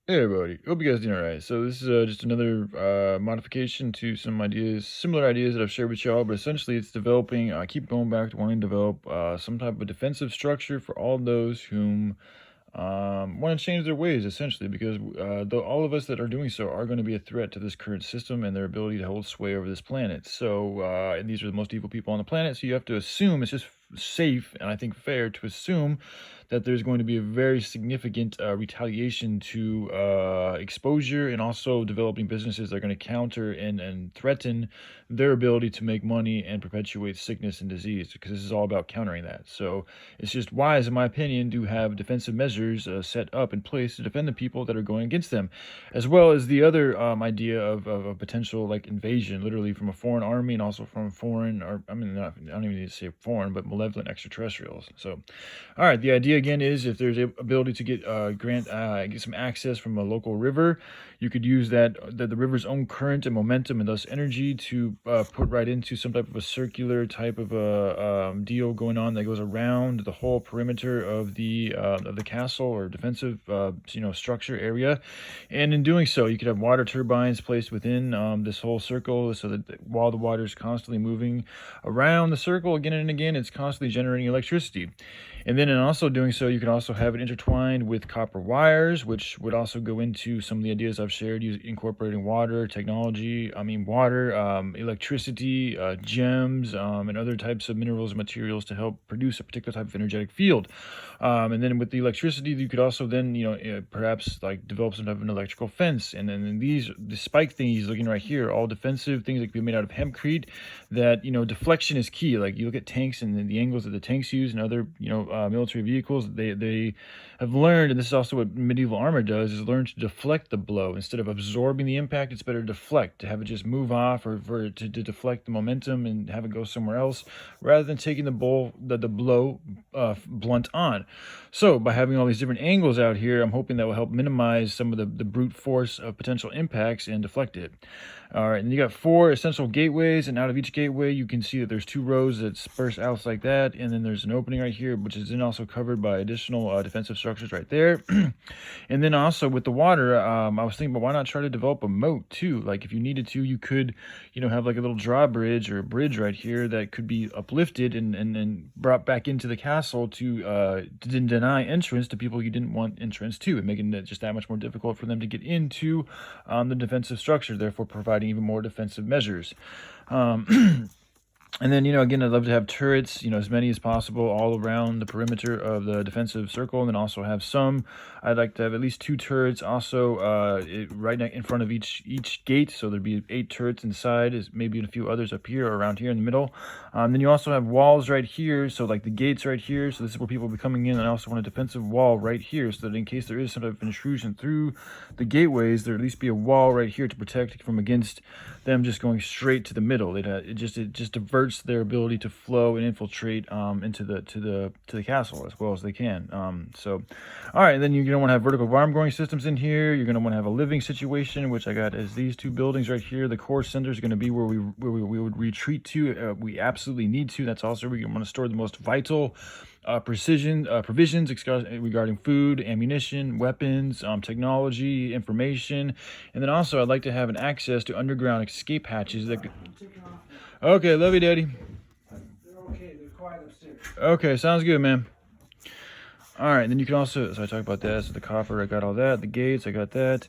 Hey everybody, hope you guys doing alright. So this is just another modification to some ideas, similar ideas that I've shared with y'all, but essentially it's developing, I keep going back to wanting to develop some type of defensive structure for all those whom want to change their ways, essentially, because all of us that are doing so are going to be a threat to this current system and their ability to hold sway over this planet. So, and these are the most evil people on the planet, so you have to assume it's just safe and I think fair to assume that there's going to be a very significant retaliation to exposure and also developing businesses that are going to counter and threaten their ability to make money and perpetuate sickness and disease, because this is all about countering that. So it's just wise, in my opinion, to have defensive measures set up in place to defend the people that are going against them, as well as the other idea of a potential like invasion, literally from a foreign army and also from foreign, or I mean, not, I don't even need to say foreign, but malevolent extraterrestrials. So, all right, the idea again is if there's a ability to get get some access from a local river, you could use the river's own current and momentum and thus energy to put right into some type of a circular type of a deal going on that goes around the whole perimeter of the castle or defensive structure area. And in doing so, you could have water turbines placed within this whole circle, so that while the water is constantly moving around the circle again and again, it's constantly generating electricity. And then in also doing so, you can also have it intertwined with copper wires, which would also go into some of the ideas I've shared, incorporating water, electricity, gems, and other types of minerals and materials to help produce a particular type of energetic field. And then with the electricity, you could also then, perhaps like develop some type of an electrical fence. And then the spike thingies looking right here, all defensive things that can be made out of hempcrete that, deflection is key. Like you look at tanks and the angles that the tanks use and other, military vehicles, they have learned, and this is also what medieval armor does, is learn to deflect the blow. Instead of absorbing the impact, it's better to deflect, to have it just move off, or for it to deflect the momentum and have it go somewhere else, rather than taking the blow blunt on. So by having all these different angles out here, I'm hoping that will help minimize some of the brute force of potential impacts and deflect it. All right, and you got 4 essential gateways, and out of each gateway, you can see that there's 2 rows that disperse out like that, and then there's an opening right here, which is then also covered by additional defensive structures right there. And then also with the water, I was thinking, but why not try to develop a moat too? Like if you needed to, you could, have like a little drawbridge or a bridge right here that could be uplifted and brought back into the castle to deny entrance to people you didn't want entrance to, and making it just that much more difficult for them to get into the defensive structure, therefore providing even more defensive measures. And then, again, I'd love to have turrets, as many as possible all around the perimeter of the defensive circle. And then also have I'd like to have at least 2 turrets also right in front of each gate. So there'd be 8 turrets inside, maybe a few others up here or around here in the middle. Then you also have walls right here. So like the gates right here. So this is where people will be coming in. And I also want a defensive wall right here, so that in case there is some type of intrusion through the gateways, there at least be a wall right here to protect from against them just going straight to the middle. It just diverts their ability to flow and infiltrate into the castle as well as they can. So, all right, and then you're gonna want to have vertical farm growing systems in here. You're gonna want to have a living situation, which I got as these 2 buildings right here. The core center is going to be where we would retreat to. We absolutely need to. That's also where you want to store the most vital provisions regarding food, ammunition, weapons, technology, information. And then also I'd like to have an access to underground escape hatches that could... Okay, love you, Daddy. They're okay. They're quiet upstairs. Okay, sounds good, man. All right, then you can also, so I talked about that, so the copper, I got all that, the gates, I got that.